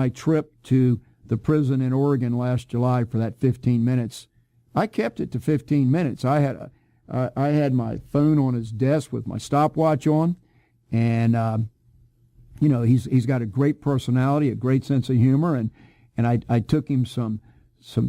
my trip to the prison in Oregon last July for that 15 minutes, I kept it to 15 minutes. I had my phone on his desk with my stopwatch on, and he's got a great personality, a great sense of humor, and I took him some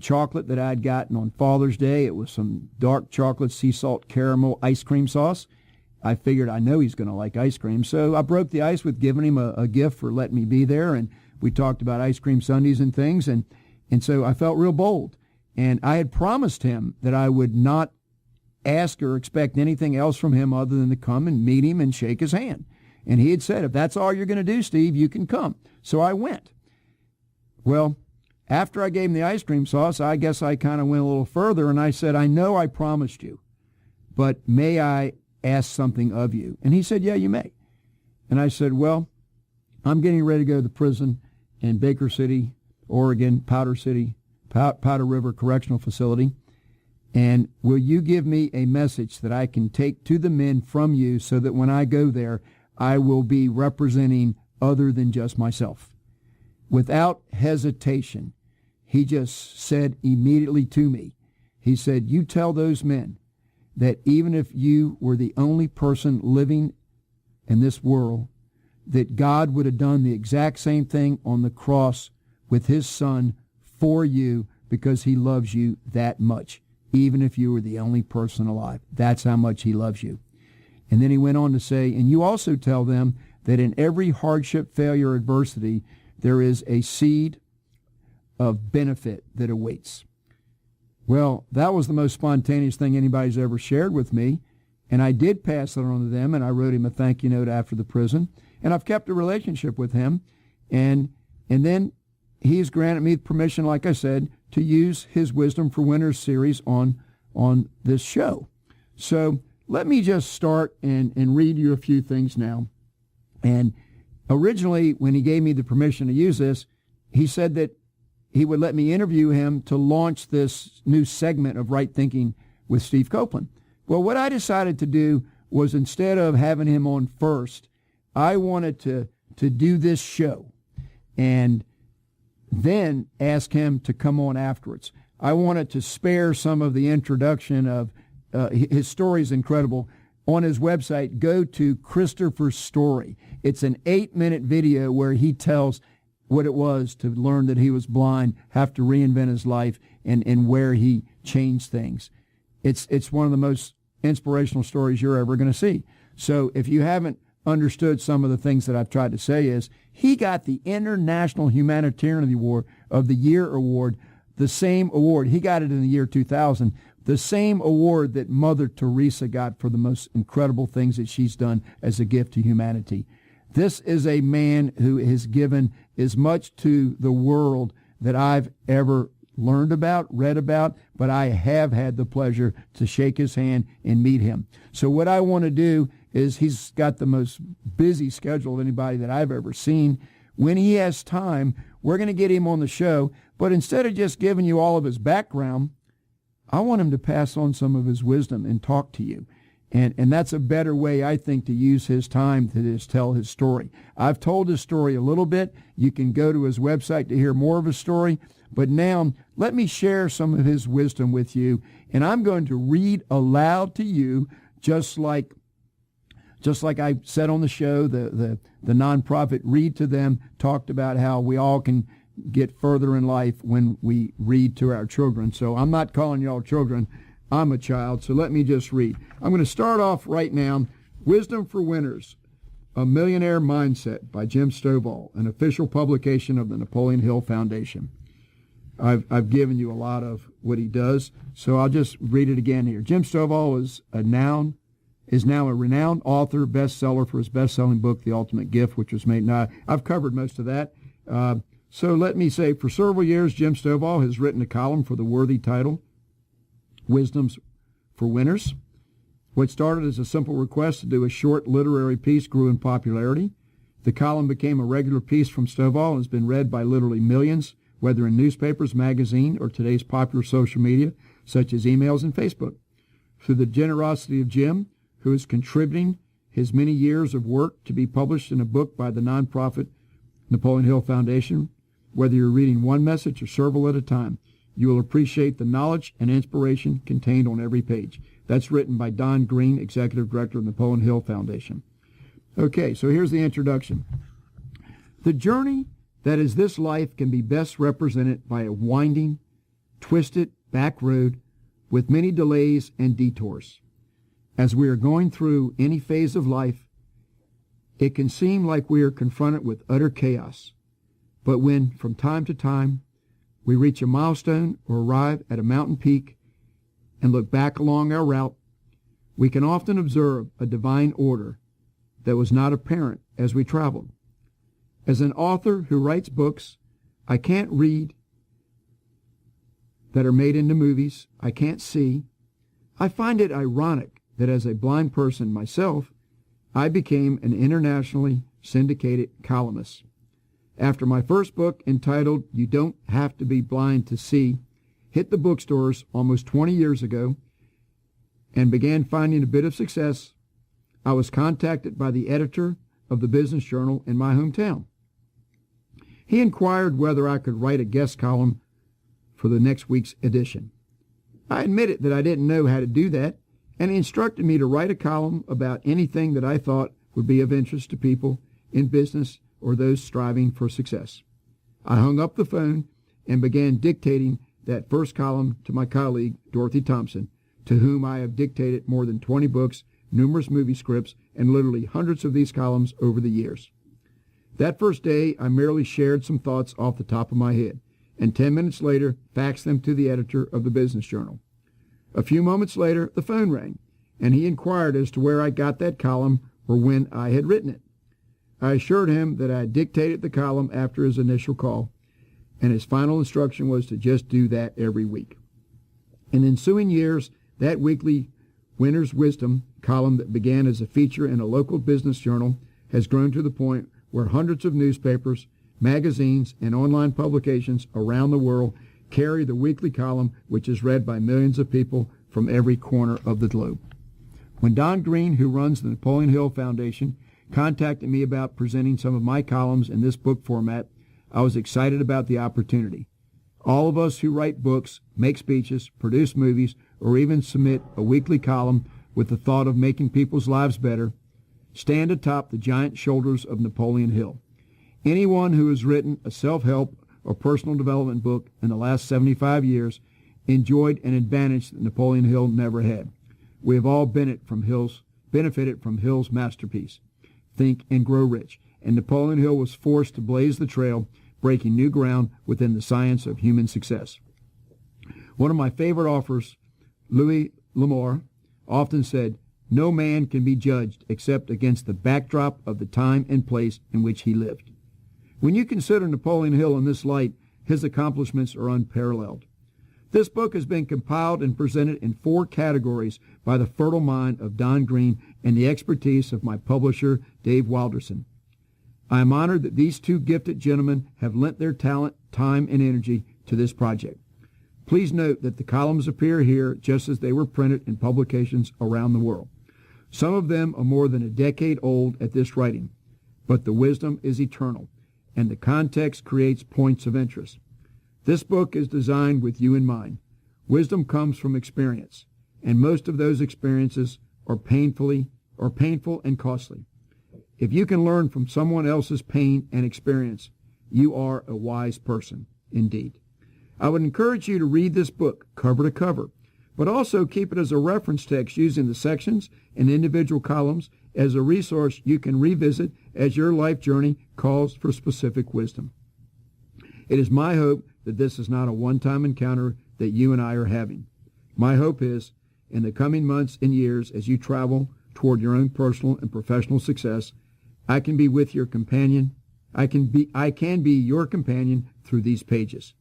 chocolate that I'd gotten on Father's Day. It was some dark chocolate sea salt caramel ice cream sauce. I figured I know he's going to like ice cream, so I broke the ice with giving him a gift for letting me be there, and we talked about ice cream sundaes and things, and so I felt real bold. And I had promised him that I would not ask or expect anything else from him other than to come and meet him and shake his hand. And he had said, if that's all you're going to do, Steve, you can come. So I went. Well, after I gave him the ice cream sauce, I guess I kind of went a little further, and I said, I know I promised you, but may I ask something of you? And he said, yeah, you may. And I said, well, I'm getting ready to go to the prison in Baker City, Oregon, Powder River Correctional Facility, and will you give me a message that I can take to the men from you so that when I go there, I will be representing other than just myself? Without hesitation, he just said immediately to me, he said, you tell those men that even if you were the only person living in this world, that God would have done the exact same thing on the cross with his son for you because he loves you that much, even if you were the only person alive. That's how much he loves you. And then he went on to say, and you also tell them that in every hardship, failure, adversity, there is a seed of benefit that awaits. Well, that was the most spontaneous thing anybody's ever shared with me, and I did pass it on to them, and I wrote him a thank you note after the prison, and I've kept a relationship with him, and then he's granted me permission, like I said, to use his Wisdom for Winners series on this show. So let me just start and read you a few things now. And originally, when he gave me the permission to use this, he said that he would let me interview him to launch this new segment of Right Thinking with Steve Coplon. Well, what I decided to do was, instead of having him on first, I wanted to do this show and then ask him to come on afterwards. I wanted to spare some of the introduction of his story is incredible. On his website, go to Christopher's Story. It's an 8-minute video where he tells what it was to learn that he was blind, have to reinvent his life, and where he changed things. It's one of the most inspirational stories you're ever going to see. So if you haven't understood some of the things that I've tried to say, is he got the International Humanitarian Award of the Year award, the same award. He got it in the year 2000, the same award that Mother Teresa got for the most incredible things that she's done as a gift to humanity. This is a man who has given as much to the world that I've ever learned about, read about, but I have had the pleasure to shake his hand and meet him. So what I want to do is, he's got the most busy schedule of anybody that I've ever seen. When he has time, we're going to get him on the show, but instead of just giving you all of his background, I want him to pass on some of his wisdom and talk to you. And that's a better way, I think, to use his time to just tell his story. I've told his story a little bit. You can go to his website to hear more of his story. But now, let me share some of his wisdom with you. And I'm going to read aloud to you, just like I said on the show, the nonprofit Read to Them talked about how we all can get further in life when we read to our children. So I'm not calling y'all children. I'm a child, so let me just read. I'm going to start off right now. Wisdom for Winners, A Millionaire Mindset by Jim Stovall, an official publication of the Napoleon Hill Foundation. I've given you a lot of what he does, so I'll just read it again here. Jim Stovall is now a renowned author, bestseller for his best-selling book, The Ultimate Gift, which was made. Now, I've covered most of that. So let me say, for several years, Jim Stovall has written a column for the worthy title, Wisdoms for Winners. What started as a simple request to do a short literary piece grew in popularity. The column became a regular piece from Stovall and has been read by literally millions, whether in newspapers, magazine, or today's popular social media, such as emails and Facebook. Through the generosity of Jim, who is contributing his many years of work to be published in a book by the nonprofit Napoleon Hill Foundation, Whether you're reading one message or several at a time, you will appreciate the knowledge and inspiration contained on every page. That's written by Don Green, Executive Director of the Napoleon Hill Foundation. Okay, so here's the introduction. The journey that is this life can be best represented by a winding, twisted back road with many delays and detours. As we are going through any phase of life, it can seem like we are confronted with utter chaos. But when, from time to time, we reach a milestone or arrive at a mountain peak and look back along our route, we can often observe a divine order that was not apparent as we traveled. As an author who writes books I can't read, that are made into movies I can't see, I find it ironic that as a blind person myself, I became an internationally syndicated columnist. After my first book, entitled You Don't Have to Be Blind to See, hit the bookstores almost 20 years ago and began finding a bit of success, I was contacted by the editor of the business journal in my hometown. He inquired whether I could write a guest column for the next week's edition. I admitted that I didn't know how to do that, and he instructed me to write a column about anything that I thought would be of interest to people in business or those striving for success. I hung up the phone and began dictating that first column to my colleague, Dorothy Thompson, to whom I have dictated more than 20 books, numerous movie scripts, and literally hundreds of these columns over the years. That first day, I merely shared some thoughts off the top of my head, and 10 minutes later, faxed them to the editor of the business journal. A few moments later, the phone rang, and he inquired as to where I got that column or when I had written it. I assured him that I had dictated the column after his initial call, and his final instruction was to just do that every week. In ensuing years, that weekly Winter's Wisdom column that began as a feature in a local business journal has grown to the point where hundreds of newspapers, magazines, and online publications around the world carry the weekly column, which is read by millions of people from every corner of the globe. When Don Green, who runs the Napoleon Hill Foundation, contacted me about presenting some of my columns in this book format, I was excited about the opportunity. All of us who write books, make speeches, produce movies, or even submit a weekly column with the thought of making people's lives better, stand atop the giant shoulders of Napoleon Hill. Anyone who has written a self-help or personal development book in the last 75 years enjoyed an advantage that Napoleon Hill never had. We have all benefited from Hill's masterpiece, Think and Grow Rich, and Napoleon Hill was forced to blaze the trail, breaking new ground within the science of human success. One of my favorite authors, Louis L'Amour, often said, "No man can be judged except against the backdrop of the time and place in which he lived." When you consider Napoleon Hill in this light, his accomplishments are unparalleled. This book has been compiled and presented in 4 categories by the fertile mind of Don Green and the expertise of my publisher, Dave Wilderson. I am honored that these 2 gifted gentlemen have lent their talent, time, and energy to this project. Please note that the columns appear here just as they were printed in publications around the world. Some of them are more than a decade old at this writing, but the wisdom is eternal, and the context creates points of interest. This book is designed with you in mind. Wisdom comes from experience, and most of those experiences are painful and costly. If you can learn from someone else's pain and experience, you are a wise person indeed. I would encourage you to read this book cover to cover, but also keep it as a reference text using the sections and individual columns as a resource you can revisit as your life journey calls for specific wisdom. It is my hope that this is not a one-time encounter that you and I are having. My hope is, in the coming months and years as you travel toward your own personal and professional success, I can be your companion through these pages.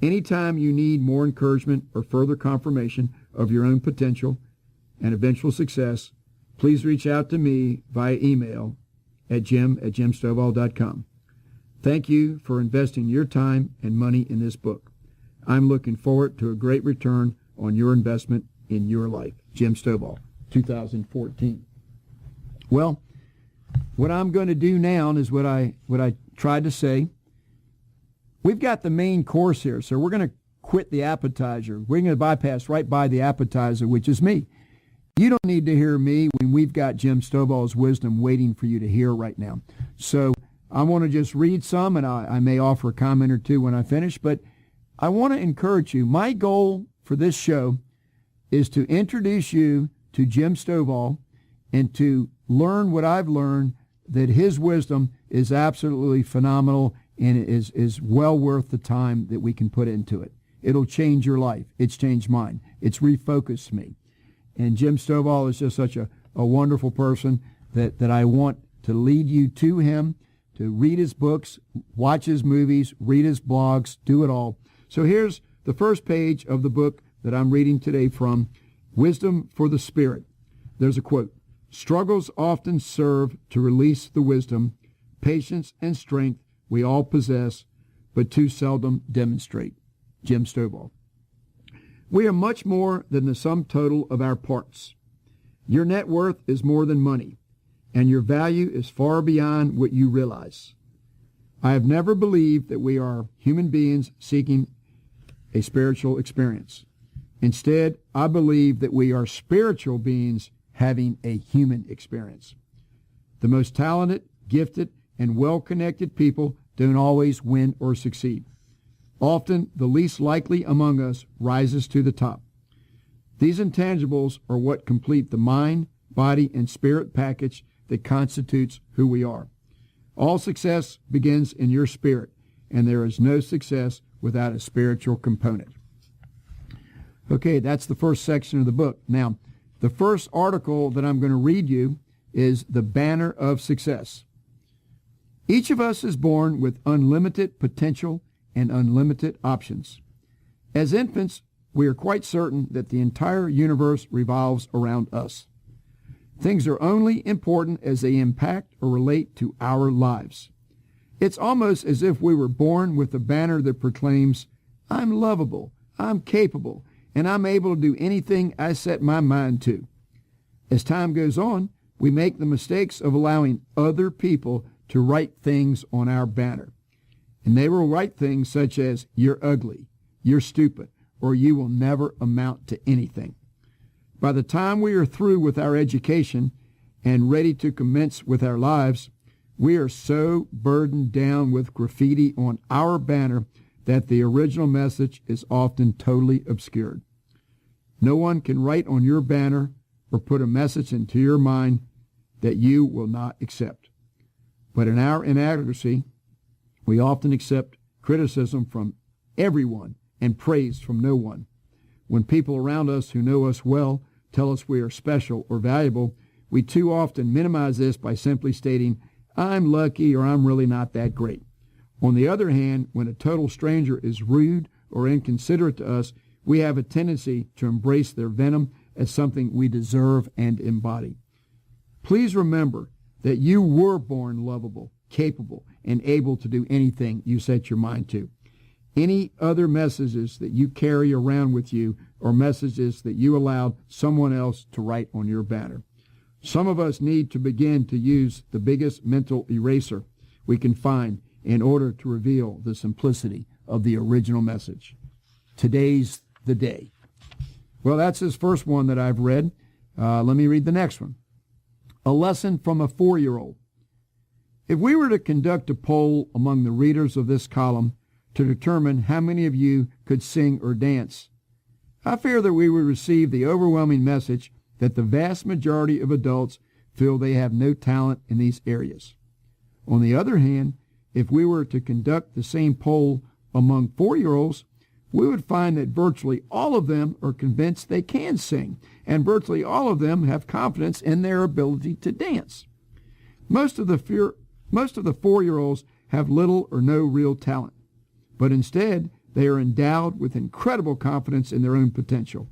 Anytime you need more encouragement or further confirmation of your own potential and eventual success, please reach out to me via email at jim@jimstovall.com. Thank you for investing your time and money in this book. I'm looking forward to a great return on your investment in your life. Jim Stovall, 2014. Well, what I'm going to do now is what I tried to say. we've got the main course here, so we're going to quit the appetizer. We're going to bypass right by the appetizer, which is me. You don't need to hear me when we've got Jim Stovall's wisdom waiting for you to hear right now. So I want to just read some, and I may offer a comment or two when I finish, but I want to encourage you. My goal for this show is to introduce you to Jim Stovall and to learn what I've learned, that his wisdom is absolutely phenomenal and is well worth the time that we can put into it. It'll change your life. It's changed mine. It's refocused me. And Jim Stovall is just such a wonderful person that I want to lead you to him, to read his books, watch his movies, read his blogs, do it all. So here's the first page of the book that I'm reading today from Wisdom for the Spirit. There's a quote: "Struggles often serve to release the wisdom, patience, and strength we all possess, but too seldom demonstrate." Jim Stovall. We are much more than the sum total of our parts. Your net worth is more than money, and your value is far beyond what you realize. I have never believed that we are human beings seeking a spiritual experience. Instead, I believe that we are spiritual beings having a human experience. The most talented, gifted, and well-connected people don't always win or succeed. Often, the least likely among us rises to the top. These intangibles are what complete the mind, body, and spirit package that constitutes who we are. All success begins in your spirit, and there is no success without a spiritual component. Okay, that's the first section of the book. Now, the first article that I'm going to read you is The Banner of Success. Each of us is born with unlimited potential and unlimited options. As infants, we are quite certain that the entire universe revolves around us. Things are only important as they impact or relate to our lives. It's almost as if we were born with a banner that proclaims, "I'm lovable, I'm capable, and I'm able to do anything I set my mind to." As time goes on, we make the mistakes of allowing other people to write things on our banner. And they will write things such as, "You're ugly," "You're stupid," or "You will never amount to anything." By the time we are through with our education and ready to commence with our lives, we are so burdened down with graffiti on our banner that the original message is often totally obscured. No one can write on your banner or put a message into your mind that you will not accept. But in our inadequacy, we often accept criticism from everyone and praise from no one. When people around us who know us well tell us we are special or valuable, we too often minimize this by simply stating, "I'm lucky," or "I'm really not that great." On the other hand, when a total stranger is rude or inconsiderate to us, we have a tendency to embrace their venom as something we deserve and embody. Please remember that you were born lovable, capable, and able to do anything you set your mind to. Any other messages that you carry around with you are messages that you allowed someone else to write on your banner. Some of us need to begin to use the biggest mental eraser we can find in order to reveal the simplicity of the original message. Today's the day. Well, that's his first one that I've read. Let me read the next one. A lesson from a 4-year-old. If we were to conduct a poll among the readers of this column to determine how many of you could sing or dance, I fear that we would receive the overwhelming message that the vast majority of adults feel they have no talent in these areas. On the other hand, if we were to conduct the same poll among 4-year-olds, we would find that virtually all of them are convinced they can sing, and virtually all of them have confidence in their ability to dance. Most of the 4-year-olds have little or no real talent, but instead they are endowed with incredible confidence in their own potential.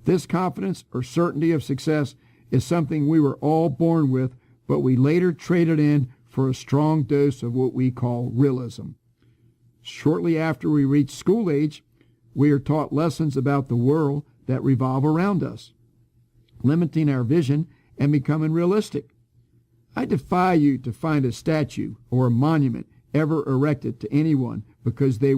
This confidence or certainty of success is something we were all born with, but we later traded in for a strong dose of what we call realism. Shortly after we reach school age, we are taught lessons about the world that revolve around us, limiting our vision and becoming realistic. I defy you to find a statue or a monument ever erected to anyone because they